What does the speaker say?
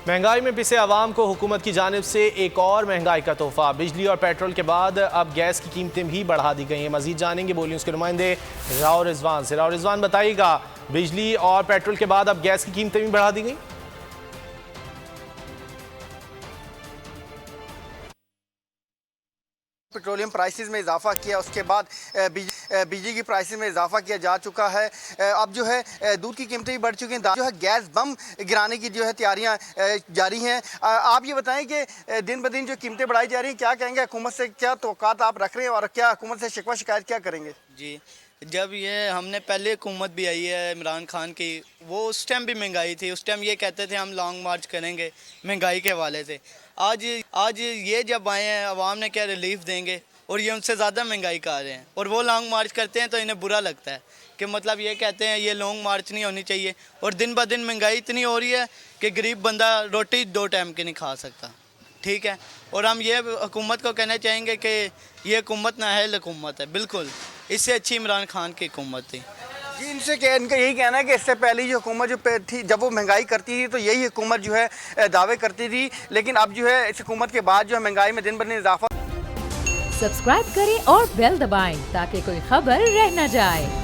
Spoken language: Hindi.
महंगाई में पिसे आवाम को हुकूमत की जानिब से एक और महंगाई का तोहफा। बिजली और पेट्रोल के बाद अब गैस की कीमतें भी बढ़ा दी गई हैं। मजीद जानेंगे बोलिए उसके नुमाइंदे राव रिजवान से। राव रिजवान, बताइएगा, बिजली और पेट्रोल के बाद अब गैस की कीमतें भी बढ़ा दी गई? पेट्रोलियम प्राइसेस में इजाफा किया, उसके बाद बिजली की प्राइसेस में इजाफा किया जा चुका है। अब जो है दूध की कीमतें भी बढ़ चुकी हैं। जो है गैस बम गिराने की जो है तैयारियां जारी हैं। आप ये बताएं कि दिन ब दिन जो कीमतें बढ़ाई जा रही हैं, क्या कहेंगे? हुकूमत से क्या तवक्कात आप रख रहे हैं और क्या हुकूमत से शिकवा शिकायत क्या करेंगे? जी, जब ये हमने पहले हुकूमत भी आई है इमरान खान की, वो उस टाइम भी महंगाई थी। उस टाइम ये कहते थे हम लॉन्ग मार्च करेंगे महंगाई के हवाले से। आज ये जब आए हैं, अवाम ने क्या रिलीफ देंगे, और ये उनसे ज़्यादा महंगाई कर रहे हैं और वो लॉन्ग मार्च करते हैं तो इन्हें बुरा लगता है कि मतलब ये कहते हैं ये लॉन्ग मार्च नहीं होनी चाहिए। और दिन ब दिन महंगाई इतनी हो रही है कि गरीब बंदा रोटी 2 टाइम की नहीं खा सकता। ठीक है, और हम ये हुकूमत को कहना चाहेंगे कि ये हुकूमत नाअहल हुकूमत है। बिल्कुल इससे अच्छी इमरान खान की हुकूमत थी। जी, इनका यही कहना है कि इससे पहले जो हुकूमत जो थी, जब वो महंगाई करती थी तो यही हुकूमत जो है दावे करती थी, लेकिन अब जो है इस हुकूमत के बाद जो है महंगाई में दिन ब दिन इजाफा। सब्सक्राइब करें और बेल दबाएं ताकि कोई खबर रह न जाए।